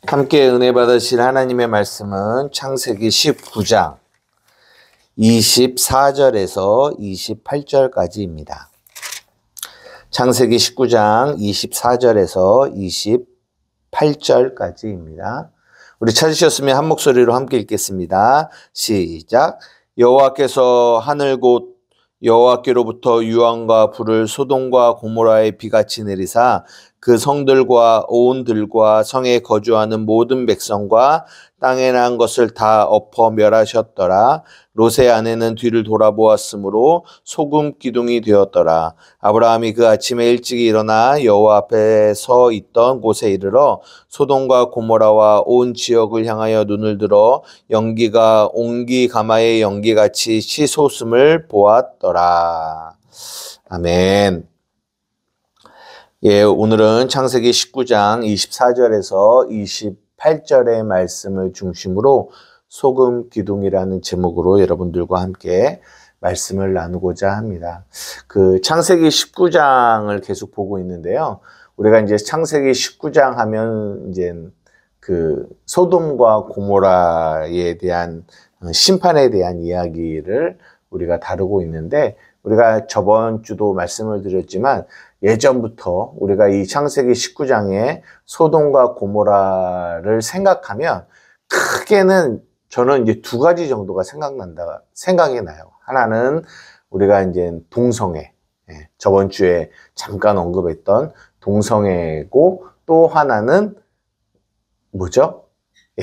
함께 은혜 받으실 하나님의 말씀은 창세기 19장 24절에서 28절까지입니다. 창세기 19장 24절에서 28절까지입니다. 우리 찾으셨으면 한 목소리로 함께 읽겠습니다. 시작. 여호와께서 하늘 곧 여호와께로부터 유황과 불을 소돔과 고모라에 비같이 내리사 그 성들과 온 들과 성에 거주하는 모든 백성과 땅에 난 것을 다 엎어 멸하셨더라. 롯의 아내는 뒤를 돌아보았으므로 소금 기둥이 되었더라. 아브라함이 그 아침에 일찍 일어나 여호와 앞에 서 있던 곳에 이르러 소돔과 고모라와 온 지역을 향하여 눈을 들어 연기가 옹기 가마의 연기같이 치솟음을 보았더라. 아멘. 예, 오늘은 창세기 19장 24절에서 28절의 말씀을 중심으로 소금 기둥이라는 제목으로 여러분들과 함께 말씀을 나누고자 합니다. 그 창세기 19장을 계속 보고 있는데요. 우리가 이제 창세기 19장 하면 이제 그 소돔과 고모라에 대한 심판에 대한 이야기를 우리가 다루고 있는데, 우리가 저번 주도 말씀을 드렸지만 예전부터 우리가 이 창세기 19장에 소돔과 고모라를 생각하면 크게는 저는 이제 두 가지 정도가 생각이 나요. 하나는 우리가 이제 동성애, 저번 주에 잠깐 언급했던 동성애고, 또 하나는 뭐죠?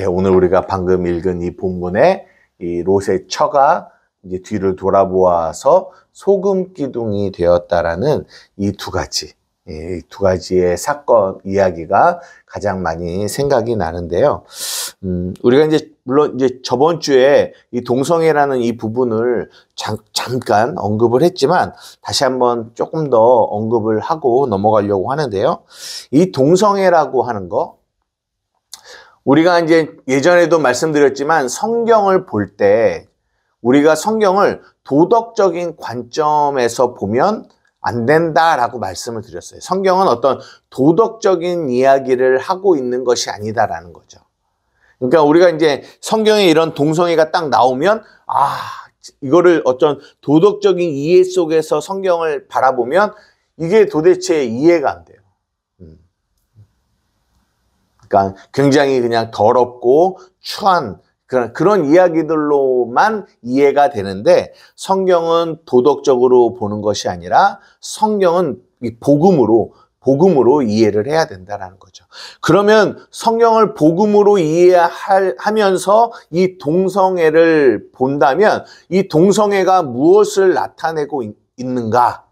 오늘 우리가 방금 읽은 이 본문에 이 롯의 처가 이제 뒤를 돌아보아서 소금 기둥이 되었다라는 이 두 가지, 이 두 가지의 사건 이야기가 가장 많이 생각이 나는데요. 우리가 이제 물론 이제 저번 주에 이 동성애라는 이 부분을 잠깐 언급을 했지만 다시 한번 조금 더 언급을 하고 넘어가려고 하는데요. 이 동성애라고 하는 거, 우리가 이제 예전에도 말씀드렸지만 성경을 볼 때 우리가 성경을 도덕적인 관점에서 보면 안 된다라고 말씀을 드렸어요. 성경은 어떤 도덕적인 이야기를 하고 있는 것이 아니다라는 거죠. 그러니까 우리가 이제 성경에 이런 동성애가 딱 나오면, 이거를 어떤 도덕적인 이해 속에서 성경을 바라보면 이게 도대체 이해가 안 돼요. 그러니까 굉장히 그냥 더럽고 추한 그런 이야기들로만 이해가 되는데, 성경은 도덕적으로 보는 것이 아니라 성경은 복음으로 이해를 해야 된다는 거죠. 그러면 성경을 복음으로 이해하면서 이 동성애를 본다면 이 동성애가 무엇을 나타내고 있는가?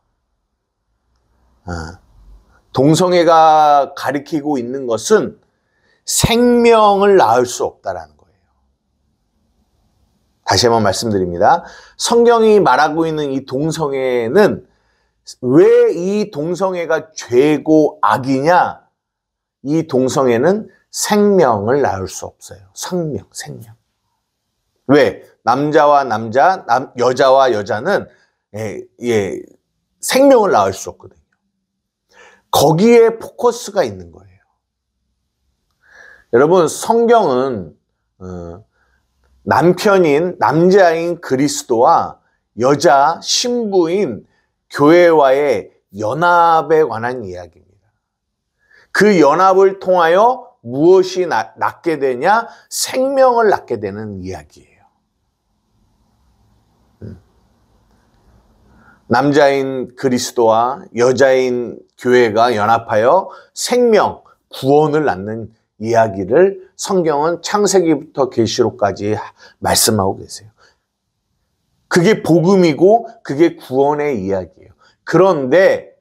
동성애가 가리키고 있는 것은 생명을 낳을 수 없다라는 거예요. 다시 한번 말씀드립니다. 성경이 말하고 있는 이 동성애는 왜 이 동성애가 죄고 악이냐? 이 동성애는 생명을 낳을 수 없어요. 생명. 왜? 남자와 남자, 여자와 여자는 생명을 낳을 수 없거든요. 거기에 포커스가 있는 거예요. 여러분, 성경은 남자인 그리스도와 여자 신부인 교회와의 연합에 관한 이야기입니다. 그 연합을 통하여 무엇이 낳게 되냐? 생명을 낳게 되는 이야기예요. 남자인 그리스도와 여자인 교회가 연합하여 생명, 구원을 낳는 이야기를 성경은 창세기부터 계시록까지 말씀하고 계세요. 그게 복음이고 그게 구원의 이야기예요. 그런데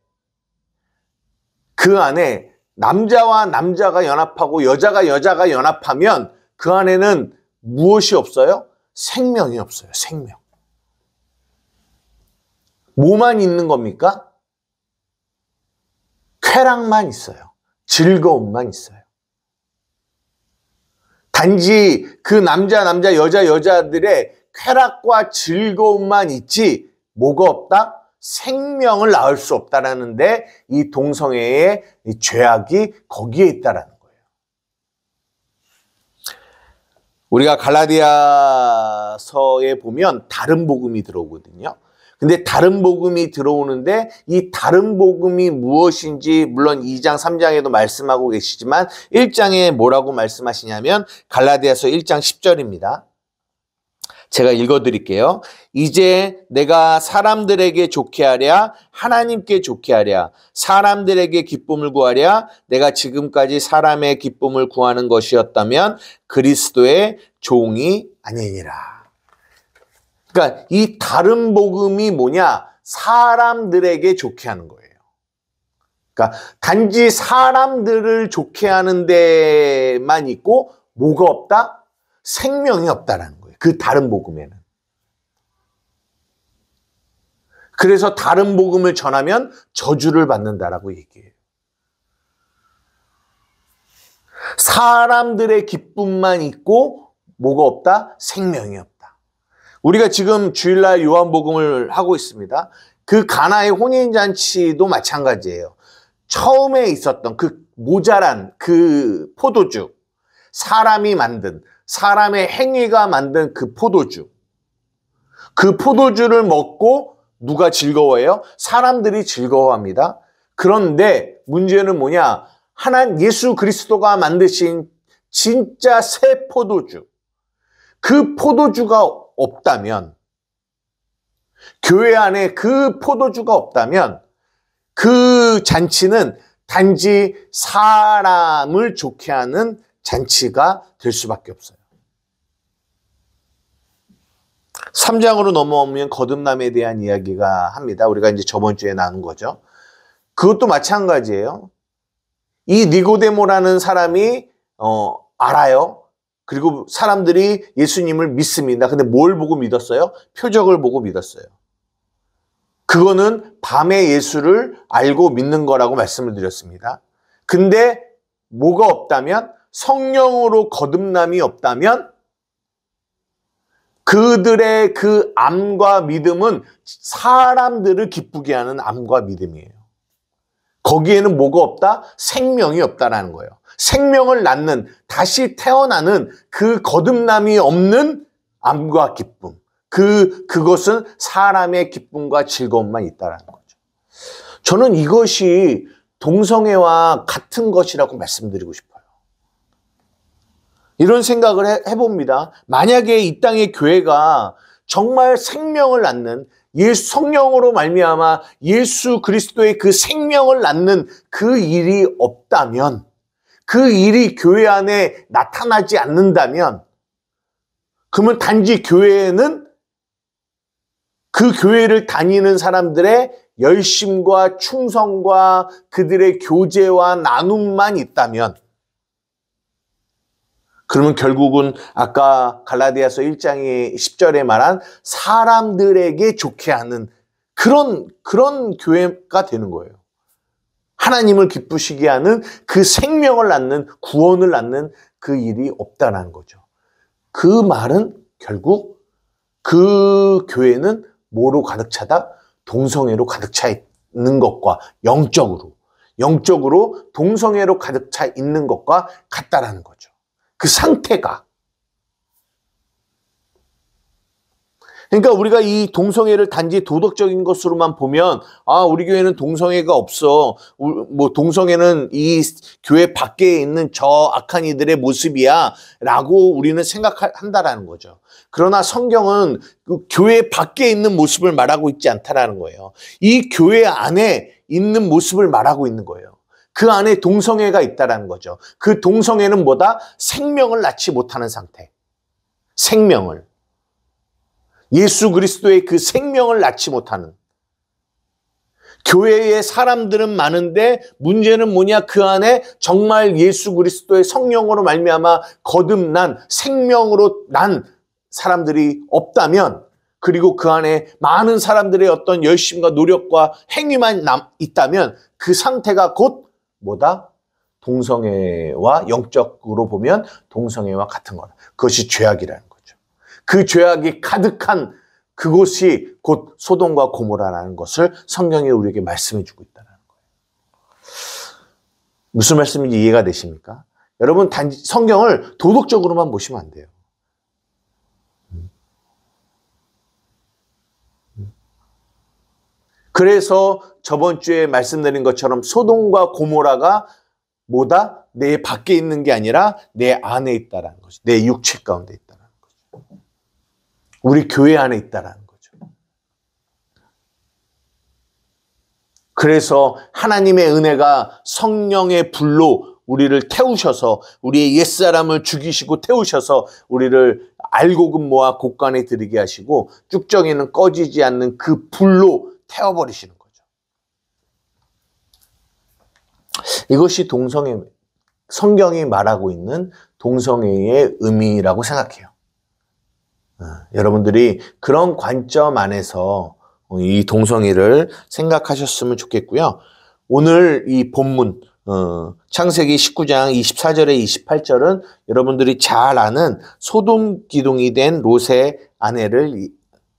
그 안에 남자와 남자가 연합하고 여자가 연합하면 그 안에는 무엇이 없어요? 생명이 없어요. 생명. 뭐만 있는 겁니까? 쾌락만 있어요. 즐거움만 있어요. 단지 그 남자, 여자들의 쾌락과 즐거움만 있지 뭐가 없다? 생명을 낳을 수 없다라는데 이 동성애의 죄악이 거기에 있다라는 거예요. 우리가 갈라디아서에 보면 다른 복음이 들어오거든요. 근데 다른 복음이 들어오는데 이 다른 복음이 무엇인지 물론 2장, 3장에도 말씀하고 계시지만 1장에 뭐라고 말씀하시냐면 갈라디아서 1장 10절입니다. 제가 읽어드릴게요. 이제 내가 사람들에게 좋게 하랴 하나님께 좋게 하랴 사람들에게 기쁨을 구하랴 내가 지금까지 사람의 기쁨을 구하는 것이었다면 그리스도의 종이 아니니라. 그러니까 이 다른 복음이 뭐냐? 사람들에게 좋게 하는 거예요. 그러니까 단지 사람들을 좋게 하는 데만 있고 뭐가 없다? 생명이 없다라는 거예요. 그 다른 복음에는. 그래서 다른 복음을 전하면 저주를 받는다라고 얘기해요. 사람들의 기쁨만 있고 뭐가 없다? 생명이 없다. 우리가 지금 주일날 요한복음을 하고 있습니다. 그 가나의 혼인잔치도 마찬가지예요. 처음에 있었던 그 모자란 그 포도주, 사람이 만든, 사람의 행위가 만든 그 포도주. 그 포도주를 먹고 누가 즐거워해요? 사람들이 즐거워합니다. 그런데 문제는 뭐냐? 예수 그리스도가 만드신 진짜 새 포도주. 그 포도주가 없다면, 교회 안에 그 포도주가 없다면 그 잔치는 단지 사람을 좋게 하는 잔치가 될 수밖에 없어요. 3장으로 넘어오면 거듭남에 대한 이야기가 합니다. 우리가 이제 저번 주에 나눈 거죠. 그것도 마찬가지예요. 이 니고데모라는 사람이 알아요. 그리고 사람들이 예수님을 믿습니다. 근데 뭘 보고 믿었어요? 표적을 보고 믿었어요. 그거는 밤에 예수를 알고 믿는 거라고 말씀을 드렸습니다. 근데 뭐가 없다면, 성령으로 거듭남이 없다면 그들의 그 암과 믿음은 사람들을 기쁘게 하는 암과 믿음이에요. 거기에는 뭐가 없다? 생명이 없다라는 거예요. 생명을 낳는, 다시 태어나는 그 거듭남이 없는 암과 기쁨. 그것은 사람의 기쁨과 즐거움만 있다라는 거죠. 저는 이것이 동성애와 같은 것이라고 말씀드리고 싶어요. 이런 생각을 해봅니다. 만약에 이 땅의 교회가 정말 생명을 낳는, 성령으로 말미암아 예수 그리스도의 그 생명을 낳는 그 일이 없다면, 그 일이 교회 안에 나타나지 않는다면, 그러면 단지 교회에는 그 교회를 다니는 사람들의 열심과 충성과 그들의 교제와 나눔만 있다면, 그러면 결국은 아까 갈라디아서 1장의 10절에 말한 사람들에게 좋게 하는 그런 교회가 되는 거예요. 하나님을 기쁘시게 하는 그 생명을 낳는, 구원을 낳는 그 일이 없다는 거죠. 그 말은 결국 그 교회는 뭐로 가득 차다? 동성애로 가득 차 있는 것과 영적으로 동성애로 가득 차 있는 것과 같다라는 거죠. 그 상태가. 그러니까 우리가 이 동성애를 단지 도덕적인 것으로만 보면, 우리 교회는 동성애가 없어. 동성애는 이 교회 밖에 있는 저 악한 이들의 모습이야. 라고 우리는 생각한다라는 거죠. 그러나 성경은 그 교회 밖에 있는 모습을 말하고 있지 않다라는 거예요. 이 교회 안에 있는 모습을 말하고 있는 거예요. 그 안에 동성애가 있다라는 거죠. 그 동성애는 뭐다? 생명을 낳지 못하는 상태. 생명을. 예수 그리스도의 그 생명을 낳지 못하는. 교회에 사람들은 많은데 문제는 뭐냐? 그 안에 정말 예수 그리스도의 성령으로 말미암아 거듭난, 생명으로 난 사람들이 없다면, 그리고 그 안에 많은 사람들의 어떤 열심과 노력과 행위만 있다면 그 상태가 곧 뭐다? 동성애와 영적으로 보면 동성애와 같은 거다. 그것이 죄악이라는 거죠. 그 죄악이 가득한 그곳이 곧 소돔과 고모라라는 것을 성경이 우리에게 말씀해 주고 있다는 거예요. 무슨 말씀인지 이해가 되십니까? 여러분, 단지 성경을 도덕적으로만 보시면 안 돼요. 그래서 저번 주에 말씀드린 것처럼 소돔과 고모라가 뭐다? 내 밖에 있는 게 아니라 내 안에 있다라는 거죠. 내 육체 가운데 있다라는 거죠. 우리 교회 안에 있다라는 거죠. 그래서 하나님의 은혜가 성령의 불로 우리를 태우셔서 우리의 옛사람을 죽이시고 태우셔서 우리를 알곡은 모아 곳간에 들이게 하시고 쭉정이는 꺼지지 않는 그 불로 태워버리시는 거죠. 이것이 성경이 말하고 있는 동성애의 의미라고 생각해요. 여러분들이 그런 관점 안에서 이 동성애를 생각하셨으면 좋겠고요. 오늘 이 본문 창세기 19장 24절에 28절은 여러분들이 잘 아는 소돔 기둥이 된 롯의 아내를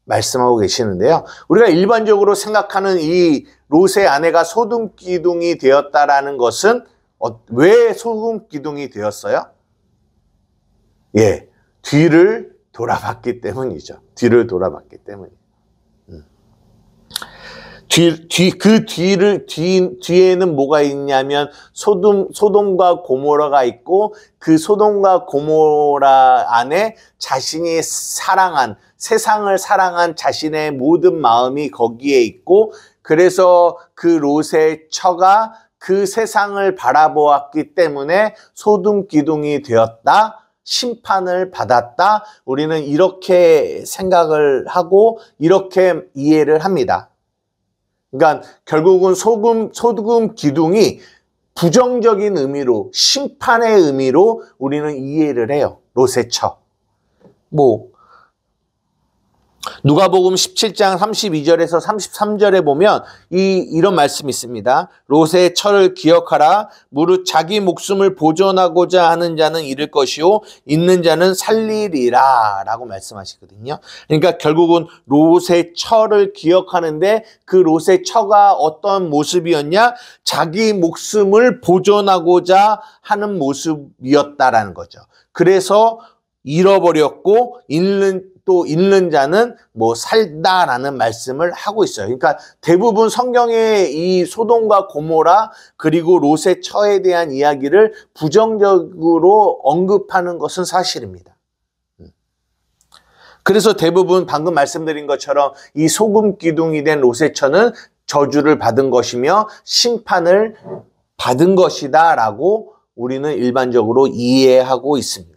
말씀하고 계시는데요. 우리가 일반적으로 생각하는 이 롯의 아내가 소돔 기둥이 되었다라는 것은 왜 소돔 기둥이 되었어요? 예, 뒤를 돌아봤기 때문이죠. 뒤를 돌아봤기 때문이에요. 뒤에는 뭐가 있냐면 소돔과 고모라가 있고 그 소돔과 고모라 안에 자신이 세상을 사랑한 자신의 모든 마음이 거기에 있고 그래서 그 롯의 처가 그 세상을 바라보았기 때문에 소돔 기둥이 되었다. 심판을 받았다. 우리는 이렇게 생각을 하고 이렇게 이해를 합니다. 그러니까 결국은 소돔 기둥이 부정적인 의미로 심판의 의미로 우리는 이해를 해요. 롯의 처. 누가복음 17장 32절에서 33절에 보면 이런 말씀이 있습니다. 롯의 처를 기억하라. 무릇 자기 목숨을 보존하고자 하는 자는 잃을 것이요 있는 자는 살리리라 라고 말씀하시거든요. 그러니까 결국은 롯의 처를 기억하는데 그 롯의 처가 어떤 모습이었냐? 자기 목숨을 보존하고자 하는 모습이었다라는 거죠. 그래서 잃어버렸고 잃는 자는 살다라는 말씀을 하고 있어요. 그러니까 대부분 성경의 이 소돔과 고모라 그리고 롯의 처에 대한 이야기를 부정적으로 언급하는 것은 사실입니다. 그래서 대부분 방금 말씀드린 것처럼 이 소금 기둥이 된 롯의 처는 저주를 받은 것이며 심판을 받은 것이다 라고 우리는 일반적으로 이해하고 있습니다.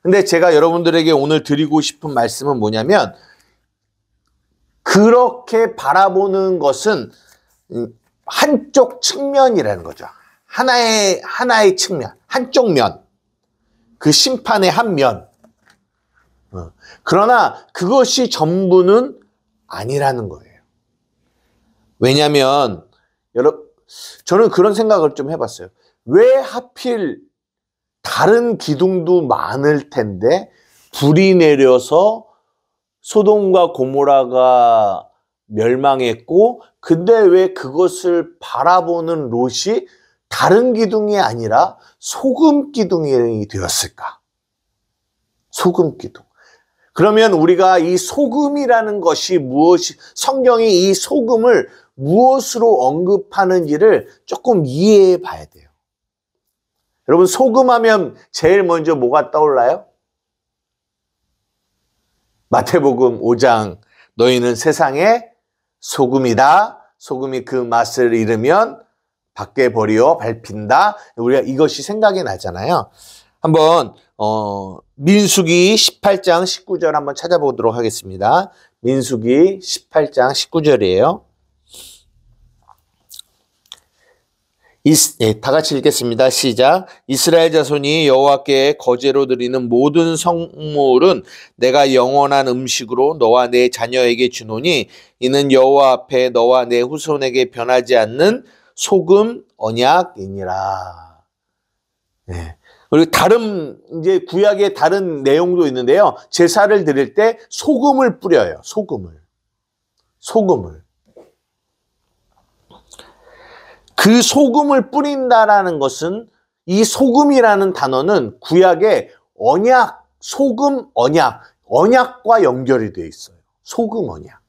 근데 제가 여러분들에게 오늘 드리고 싶은 말씀은 뭐냐면 그렇게 바라보는 것은 한쪽 측면이라는 거죠. 하나의 측면, 한쪽 면. 그 심판의 한 면. 그러나 그것이 전부는 아니라는 거예요. 왜냐하면 저는 그런 생각을 좀 해봤어요. 왜 하필 다른 기둥도 많을 텐데 불이 내려서 소돔과 고모라가 멸망했고 근데 왜 그것을 바라보는 롯이 다른 기둥이 아니라 소금 기둥이 되었을까? 소금 기둥. 그러면 우리가 이 소금이라는 것이 성경이 이 소금을 무엇으로 언급하는지를 조금 이해해 봐야 돼요. 여러분 소금하면 제일 먼저 뭐가 떠올라요? 마태복음 5장 너희는 세상의 소금이다. 소금이 그 맛을 잃으면 밖에 버리어 밟힌다. 우리가 이것이 생각이 나잖아요. 한번 민수기 18장 19절 한번 찾아보도록 하겠습니다. 민수기 18장 19절이에요. 다 같이 읽겠습니다. 시작. 이스라엘 자손이 여호와께 거제로 드리는 모든 성물은 내가 영원한 음식으로 너와 내 자녀에게 주노니 이는 여호와 앞에 너와 내 후손에게 변하지 않는 소금 언약이니라. 네. 그리고 이제 구약의 다른 내용도 있는데요. 제사를 드릴 때 소금을 뿌려요. 소금을. 그 소금을 뿌린다라는 것은 이 소금이라는 단어는 구약의 언약, 소금 언약과 연결이 되어 있어요. 소금 언약.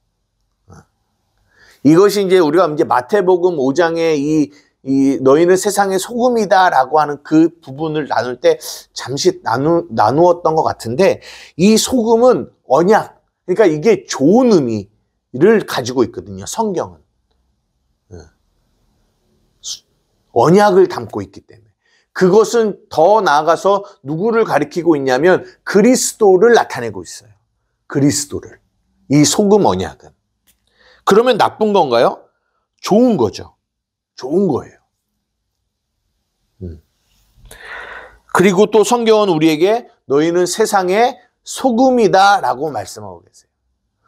이것이 이제 우리가 이제 마태복음 5장에 이 너희는 세상의 소금이다라고 하는 그 부분을 나눌 때 잠시 나누었던 것 같은데, 이 소금은 언약, 그러니까 이게 좋은 의미를 가지고 있거든요. 성경은 언약을 담고 있기 때문에. 그것은 더 나아가서 누구를 가리키고 있냐면 그리스도를 나타내고 있어요. 그리스도를. 이 소금 언약은. 그러면 나쁜 건가요? 좋은 거죠. 좋은 거예요. 그리고 또 성경은 우리에게 너희는 세상의 소금이다 라고 말씀하고 계세요.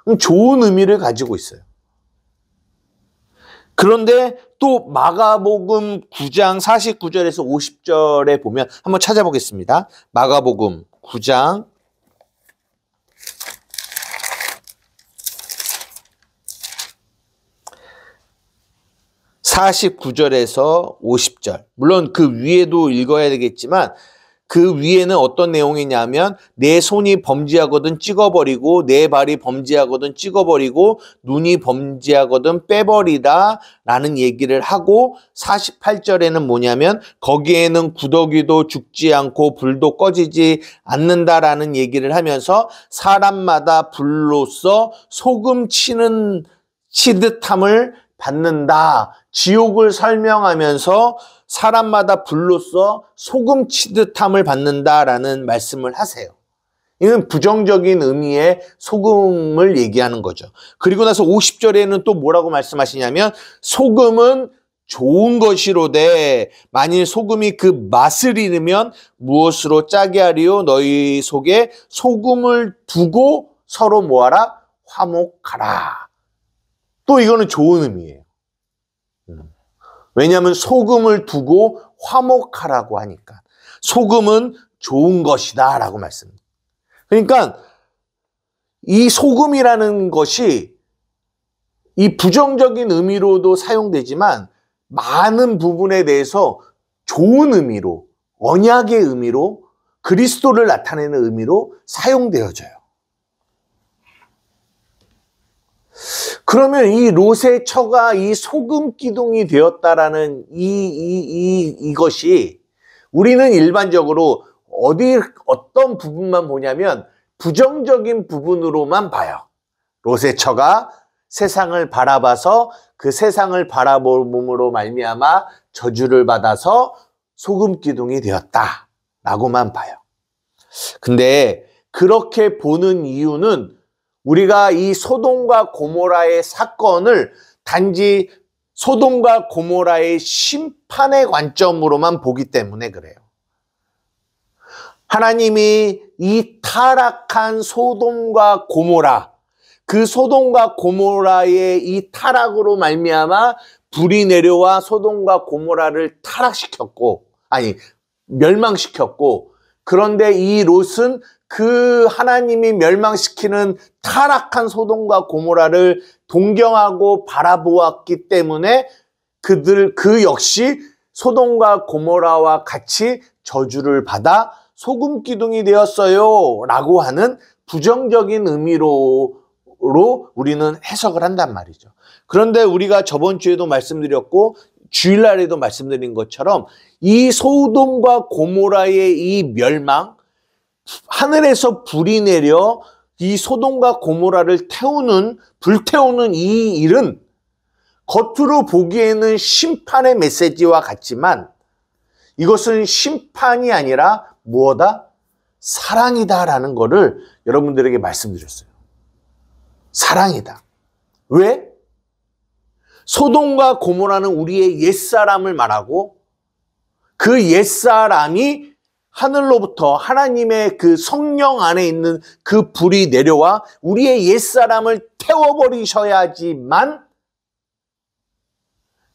그럼 좋은 의미를 가지고 있어요. 그런데 또 마가복음 9장 49절에서 50절에 보면 한번 찾아보겠습니다. 마가복음 9장 49절에서 50절. 물론 그 위에도 읽어야 되겠지만 그 위에는 어떤 내용이냐면 내 손이 범죄하거든 찍어버리고 내 발이 범죄하거든 찍어버리고 눈이 범죄하거든 빼버리다 라는 얘기를 하고 48절에는 뭐냐면 거기에는 구더기도 죽지 않고 불도 꺼지지 않는다라는 얘기를 하면서 사람마다 불로써 소금 치듯함을 받는다. 지옥을 설명하면서 사람마다 불로써 소금 치듯함을 받는다라는 말씀을 하세요. 이건 부정적인 의미의 소금을 얘기하는 거죠. 그리고 나서 50절에는 또 뭐라고 말씀하시냐면 소금은 좋은 것이로되 만일 소금이 그 맛을 잃으면 무엇으로 짜게 하리요? 너희 속에 소금을 두고 서로 뭐하라? 화목하라. 또 이거는 좋은 의미예요. 왜냐하면 소금을 두고 화목하라고 하니까. 소금은 좋은 것이다 라고 말씀합니다. 그러니까 이 소금이라는 것이 이 부정적인 의미로도 사용되지만 많은 부분에 대해서 좋은 의미로, 언약의 의미로, 그리스도를 나타내는 의미로 사용되어져요. 그러면 이 롯의 처가 이 소금 기둥이 되었다라는 이것이 우리는 일반적으로 어떤 부분만 보냐면 부정적인 부분으로만 봐요. 롯의 처가 세상을 바라봐서 그 세상을 바라봄으로 말미암아 저주를 받아서 소금 기둥이 되었다라고만 봐요. 근데 그렇게 보는 이유는 우리가 이 소돔과 고모라의 사건을 단지 소돔과 고모라의 심판의 관점으로만 보기 때문에 그래요. 하나님이 이 타락한 소돔과 고모라, 그 소돔과 고모라의 이 타락으로 말미암아 불이 내려와 소돔과 고모라를 멸망시켰고, 그런데 이 롯은 그 하나님이 멸망시키는 타락한 소돔과 고모라를 동경하고 바라보았기 때문에 그 역시 소돔과 고모라와 같이 저주를 받아 소금 기둥이 되었어요 라고 하는 부정적인 의미로 우리는 해석을 한단 말이죠. 그런데 우리가 저번 주에도 말씀드렸고 주일날에도 말씀드린 것처럼 이 소돔과 고모라의 이 멸망, 하늘에서 불이 내려 이 소돔과 고모라를 불태우는 이 일은 겉으로 보기에는 심판의 메시지와 같지만 이것은 심판이 아니라 무엇이다? 사랑이다라는 것을 여러분들에게 말씀드렸어요. 사랑이다. 왜? 소돔과 고모라는 우리의 옛사람을 말하고 그 옛사람이 하늘로부터 하나님의 그 성령 안에 있는 그 불이 내려와 우리의 옛사람을 태워버리셔야지만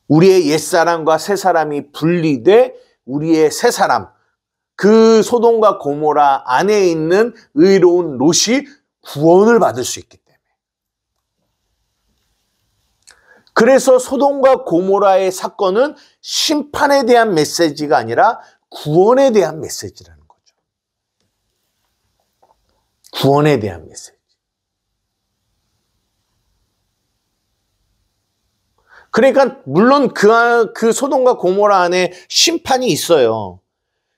우리의 옛사람과 새사람이 분리돼 우리의 새사람, 그 소돔과 고모라 안에 있는 의로운 롯이 구원을 받을 수 있기 때문에. 그래서 소돔과 고모라의 사건은 심판에 대한 메시지가 아니라 구원에 대한 메시지라는 거죠. 구원에 대한 메시지. 그러니까 물론 그 소돔과 고모라 안에 심판이 있어요.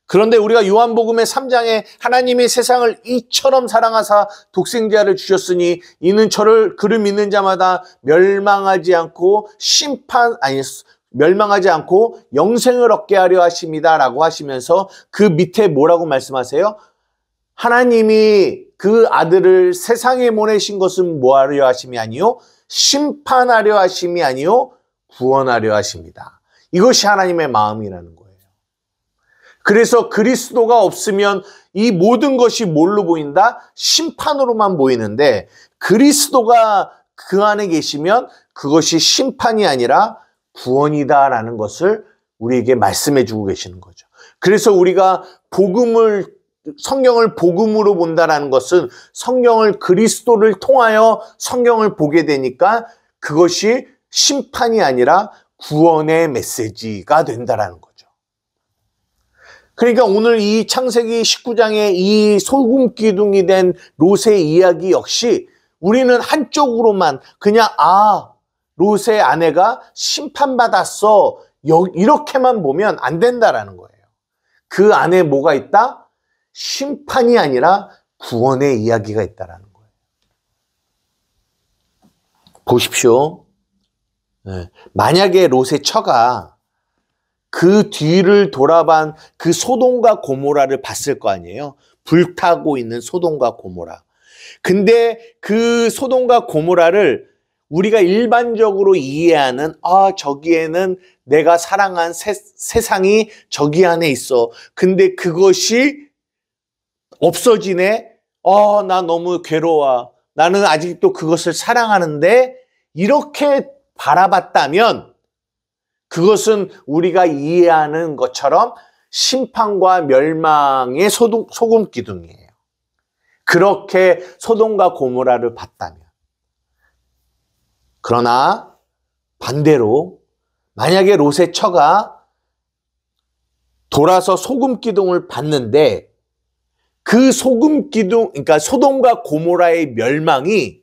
그런데 우리가 요한복음의 3장에 하나님이 세상을 이처럼 사랑하사 독생자를 주셨으니 이는 그를 믿는 자마다 멸망하지 않고 멸망하지 않고 영생을 얻게 하려 하심이다라고 하시면서 그 밑에 뭐라고 말씀하세요? 하나님이 그 아들을 세상에 보내신 것은 뭐하려 하심이 아니요 심판하려 하심이 아니요 구원하려 하십니다. 이것이 하나님의 마음이라는 거예요. 그래서 그리스도가 없으면 이 모든 것이 뭘로 보인다? 심판으로만 보이는데 그리스도가 그 안에 계시면 그것이 심판이 아니라 구원이다라는 것을 우리에게 말씀해 주고 계시는 거죠. 그래서 우리가 성경을 복음으로 본다라는 것은 성경을 그리스도를 통하여 성경을 보게 되니까 그것이 심판이 아니라 구원의 메시지가 된다라는 거죠. 그러니까 오늘 이 창세기 19장의 이 소금 기둥이 된 롯의 이야기 역시 우리는 한쪽으로만 그냥 롯의 아내가 심판받았어 이렇게만 보면 안 된다라는 거예요. 그 안에 뭐가 있다? 심판이 아니라 구원의 이야기가 있다라는 거예요. 보십시오. 만약에 롯의 처가 그 뒤를 돌아본 그 소돔과 고모라를 봤을 거 아니에요. 불타고 있는 소돔과 고모라. 근데 그 소돔과 고모라를 우리가 일반적으로 이해하는 저기에는 내가 사랑한 세상이 저기 안에 있어. 근데 그것이 없어지네. 나 너무 괴로워. 나는 아직도 그것을 사랑하는데 이렇게 바라봤다면 그것은 우리가 이해하는 것처럼 심판과 멸망의 소금 기둥이에요. 그렇게 소돔과 고모라를 봤다면. 그러나 반대로 만약에 롯의 처가 돌아서 소금 기둥을 봤는데 그 소금 기둥, 그러니까 소돔과 고모라의 멸망이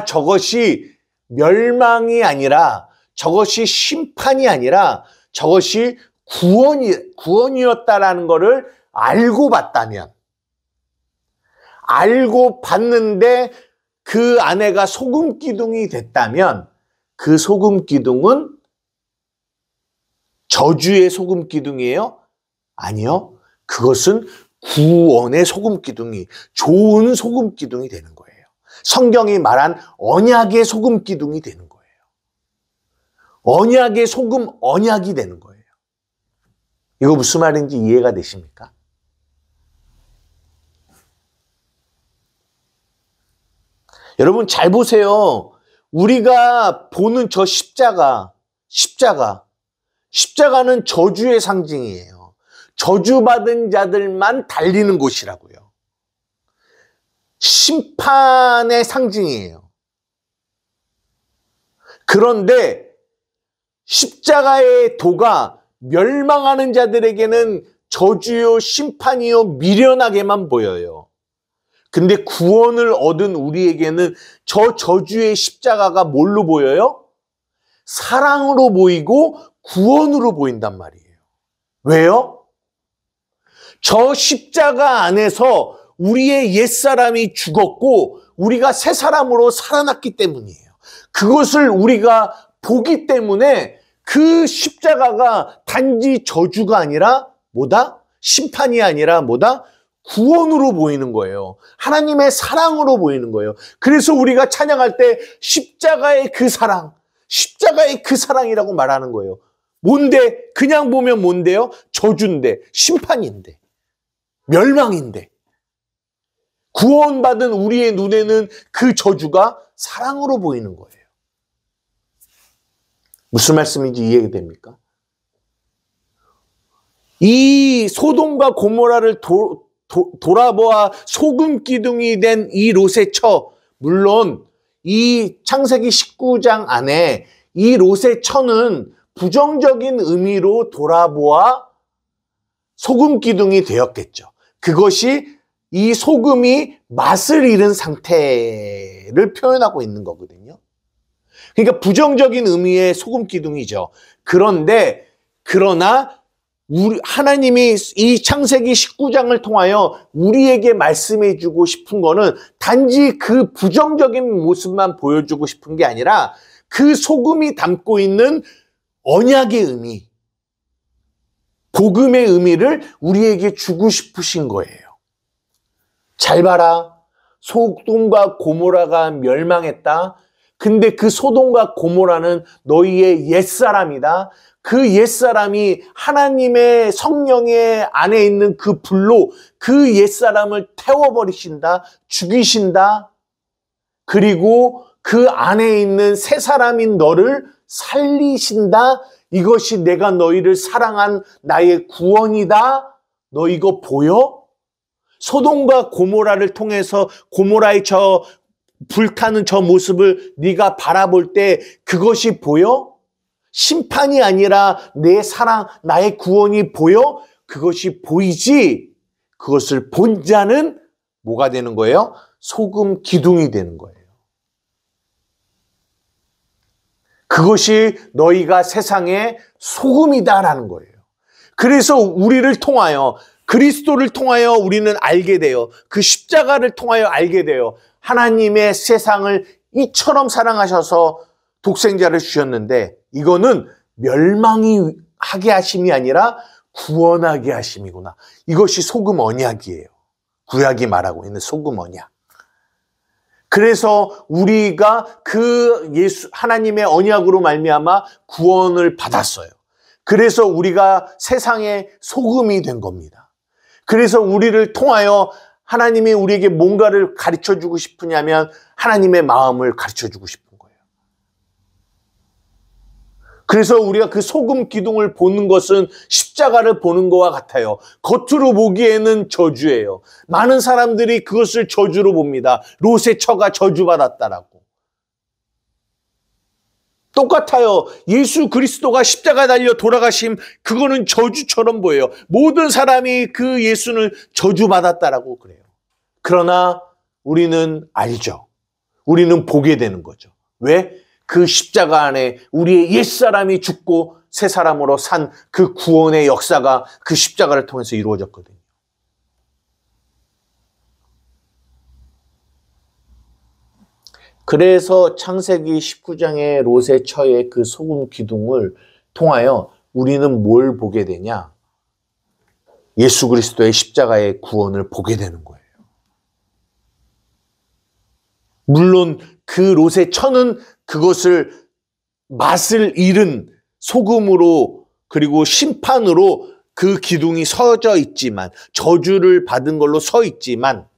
저것이 멸망이 아니라 저것이 심판이 아니라 저것이 구원이었다라는 것을 알고 봤다면, 알고 봤는데 그 아내가 소금 기둥이 됐다면 그 소금 기둥은 저주의 소금 기둥이에요? 아니요. 그것은 구원의 소금 기둥이, 좋은 소금 기둥이 되는 거예요. 성경이 말한 언약의 소금 기둥이 되는 거예요. 언약의 소금 언약이 되는 거예요. 이거 무슨 말인지 이해가 되십니까? 여러분 잘 보세요. 우리가 보는 저 십자가는 저주의 상징이에요. 저주받은 자들만 달리는 곳이라고요. 심판의 상징이에요. 그런데 십자가의 도가 멸망하는 자들에게는 저주요 심판이요 미련하게만 보여요. 근데 구원을 얻은 우리에게는 저 저주의 십자가가 뭘로 보여요? 사랑으로 보이고 구원으로 보인단 말이에요. 왜요? 저 십자가 안에서 우리의 옛사람이 죽었고 우리가 새 사람으로 살아났기 때문이에요. 그것을 우리가 보기 때문에 그 십자가가 단지 저주가 아니라 뭐다? 심판이 아니라 뭐다? 구원으로 보이는 거예요. 하나님의 사랑으로 보이는 거예요. 그래서 우리가 찬양할 때 십자가의 그 사랑, 십자가의 그 사랑이라고 말하는 거예요. 뭔데? 그냥 보면 뭔데요? 저주인데, 심판인데, 멸망인데. 구원받은 우리의 눈에는 그 저주가 사랑으로 보이는 거예요. 무슨 말씀인지 이해됩니까? 이 소돔과 고모라를 돌아보아 소금 기둥이 된 이 롯의 처, 물론 이 창세기 19장 안에 이 롯의 처는 부정적인 의미로 돌아보아 소금 기둥이 되었겠죠. 그것이 이 소금이 맛을 잃은 상태를 표현하고 있는 거거든요. 그러니까 부정적인 의미의 소금 기둥이죠. 그러나 하나님이 이 창세기 19장을 통하여 우리에게 말씀해 주고 싶은 거는 단지 그 부정적인 모습만 보여주고 싶은 게 아니라 그 소금이 담고 있는 언약의 의미, 복음의 의미를 우리에게 주고 싶으신 거예요. 잘 봐라. 소돔과 고모라가 멸망했다. 근데 그 소돔과 고모라는 너희의 옛사람이다. 그 옛사람이 하나님의 성령의 안에 있는 그 불로 그 옛사람을 태워버리신다. 죽이신다. 그리고 그 안에 있는 새 사람인 너를 살리신다. 이것이 내가 너희를 사랑한 나의 구원이다. 너 이거 보여? 소돔과 고모라를 통해서 고모라의 저 불타는 저 모습을 네가 바라볼 때 그것이 보여? 심판이 아니라 내 사랑, 나의 구원이 보여? 그것이 보이지? 그것을 본 자는 뭐가 되는 거예요? 소금 기둥이 되는 거예요. 그것이 너희가 세상의 소금이다라는 거예요. 그래서 우리를 통하여, 그리스도를 통하여 우리는 알게 돼요. 그 십자가를 통하여 알게 돼요. 하나님의 세상을 이처럼 사랑하셔서 독생자를 주셨는데 이거는 멸망이 하게 하심이 아니라 구원하게 하심이구나. 이것이 소금 언약이에요. 구약이 말하고 있는 소금 언약. 그래서 우리가 그 하나님의 언약으로 말미암아 구원을 받았어요. 그래서 우리가 세상의 소금이 된 겁니다. 그래서 우리를 통하여 하나님이 우리에게 뭔가를 가르쳐주고 싶으냐면 하나님의 마음을 가르쳐주고 싶은 거예요. 그래서 우리가 그 소금 기둥을 보는 것은 십자가를 보는 것과 같아요. 겉으로 보기에는 저주예요. 많은 사람들이 그것을 저주로 봅니다. 롯의 처가 저주받았다라고. 똑같아요. 예수 그리스도가 십자가 달려 돌아가심, 그거는 저주처럼 보여요. 모든 사람이 그 예수는 저주받았다라고 그래요. 그러나 우리는 알죠. 우리는 보게 되는 거죠. 왜? 그 십자가 안에 우리의 옛사람이 죽고 새 사람으로 산 그 구원의 역사가 그 십자가를 통해서 이루어졌거든요. 그래서 창세기 19장의 롯의 처의 그 소금 기둥을 통하여 우리는 뭘 보게 되냐? 예수 그리스도의 십자가의 구원을 보게 되는 거예요. 물론 그 롯의 처는 그것을 맛을 잃은 소금으로 그리고 심판으로 그 기둥이 서져 있지만, 저주를 받은 걸로 서 있지만,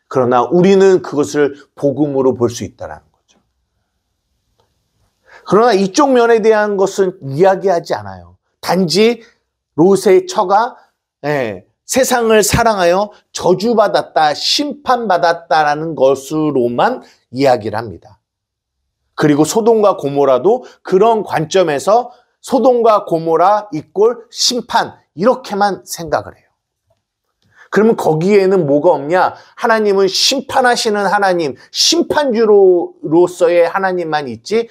그러나 우리는 그것을 복음으로 볼 수 있다는 거죠. 그러나 이쪽 면에 대한 것은 이야기하지 않아요. 단지 롯의 처가 세상을 사랑하여 저주받았다, 심판받았다라는 것으로만 이야기를 합니다. 그리고 소돔과 고모라도 그런 관점에서 소돔과 고모라 이꼴 심판, 이렇게만 생각을 해요. 그러면 거기에는 뭐가 없냐? 하나님은 심판하시는 하나님, 심판주로서의 하나님만 있지,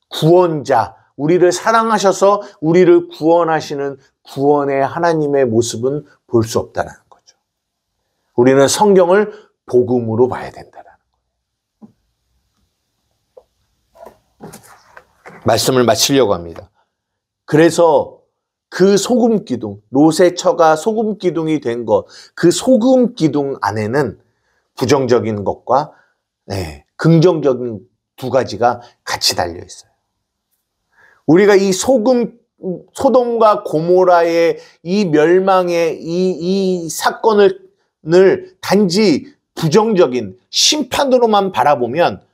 구원자, 우리를 사랑하셔서 우리를 구원하시는 구원의 하나님의 모습은 볼 수 없다는 거죠. 우리는 성경을 복음으로 봐야 된다는 거예요. 말씀을 마치려고 합니다. 그래서 그 소금 기둥, 롯의 처가 소금 기둥이 된 것, 그 소금 기둥 안에는 부정적인 것과 긍정적인 두 가지가 같이 달려 있어요. 우리가 이 소돔과 고모라의 이 멸망의 이 사건을 단지 부정적인 심판으로만 바라보면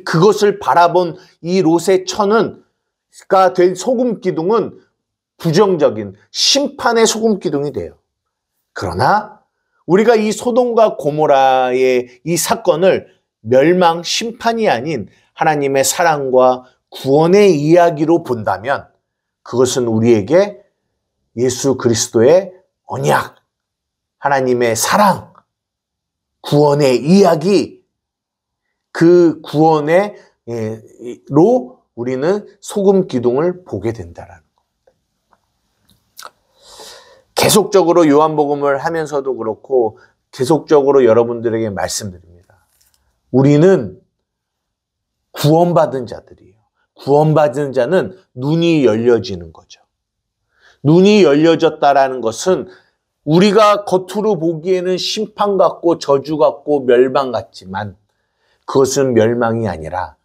그것을 바라본 이 롯의 처는 가 된 소금 기둥은 부정적인 심판의 소금 기둥이 돼요. 그러나 우리가 이 소돔과 고모라의 이 사건을 멸망, 심판이 아닌 하나님의 사랑과 구원의 이야기로 본다면 그것은 우리에게 예수 그리스도의 언약, 하나님의 사랑, 구원의 이야기, 그 구원의 로 우리는 소금 기둥을 보게 된다라는 겁니다. 계속적으로 요한복음을 하면서도 그렇고 계속적으로 여러분들에게 말씀드립니다. 우리는 구원받은 자들이에요. 구원받은 자는 눈이 열려지는 거죠. 눈이 열려졌다라는 것은 우리가 겉으로 보기에는 심판 같고 저주 같고 멸망 같지만 그것은 멸망이 아니라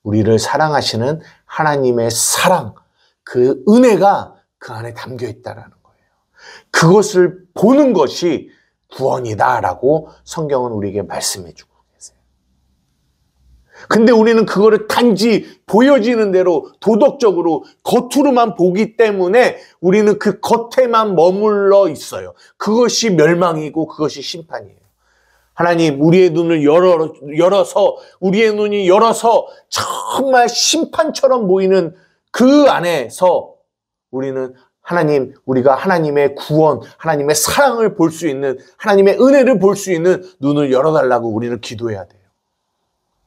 우리를 사랑하시는 하나님의 사랑, 그 은혜가 그 안에 담겨 있다라는 거예요. 그것을 보는 것이 구원이다라고 성경은 우리에게 말씀해 주고 계세요. 근데 우리는 그거를 단지 보여지는 대로 도덕적으로 겉으로만 보기 때문에 우리는 그 겉에만 머물러 있어요. 그것이 멸망이고 그것이 심판이에요. 하나님, 우리의 눈을 열어서 우리의 눈이 열어서 정말 심판처럼 보이는 그 안에서 우리는 하나님, 우리가 하나님의 구원, 하나님의 사랑을 볼 수 있는, 하나님의 은혜를 볼 수 있는 눈을 열어달라고 우리는 기도해야 돼요.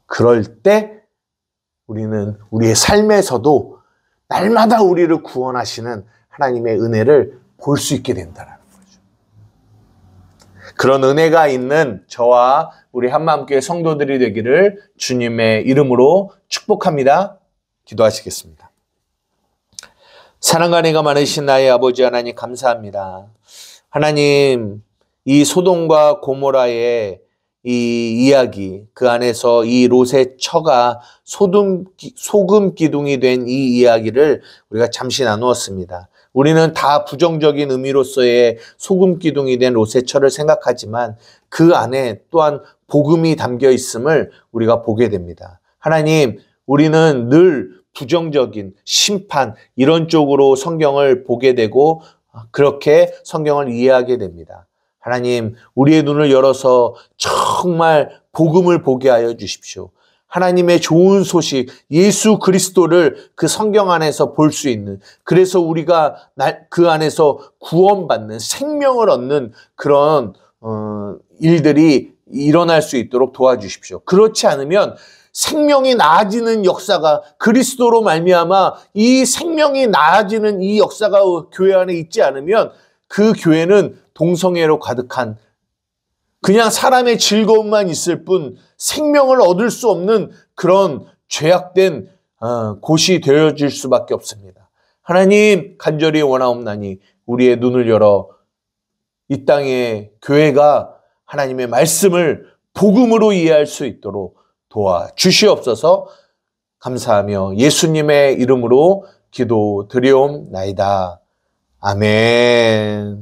그럴 때 우리는 우리의 삶에서도 날마다 우리를 구원하시는 하나님의 은혜를 볼 수 있게 된다는 거죠. 그런 은혜가 있는 저와 우리 한마음교회 성도들이 되기를 주님의 이름으로 축복합니다. 기도하시겠습니다. 사랑과 은혜가 많으신 나의 아버지 하나님 감사합니다. 하나님, 이 소돔과 고모라의 이 이야기, 그 안에서 이 롯의 처가 소금 기둥이 된 이 이야기를 우리가 잠시 나누었습니다. 우리는 다 부정적인 의미로서의 소금 기둥이 된 롯의 처를 생각하지만 그 안에 또한 복음이 담겨 있음을 우리가 보게 됩니다. 하나님, 우리는 늘 부정적인 심판 이런 쪽으로 성경을 보게 되고 그렇게 성경을 이해하게 됩니다. 하나님, 우리의 눈을 열어서 정말 복음을 보게 하여 주십시오. 하나님의 좋은 소식, 예수 그리스도를 그 성경 안에서 볼 수 있는, 그래서 우리가 그 안에서 구원받는, 생명을 얻는 그런 일들이 일어날 수 있도록 도와주십시오. 그렇지 않으면 생명이 나아지는 역사가 그리스도로 말미암아 이 생명이 나아지는 이 역사가 교회 안에 있지 않으면 그 교회는 동성애로 가득한 그냥 사람의 즐거움만 있을 뿐 생명을 얻을 수 없는 그런 죄악된 곳이 되어질 수밖에 없습니다. 하나님, 간절히 원하옵나니 우리의 눈을 열어 이 땅의 교회가 하나님의 말씀을 복음으로 이해할 수 있도록 도와주시옵소서. 감사하며 예수님의 이름으로 기도드리옵나이다. 아멘.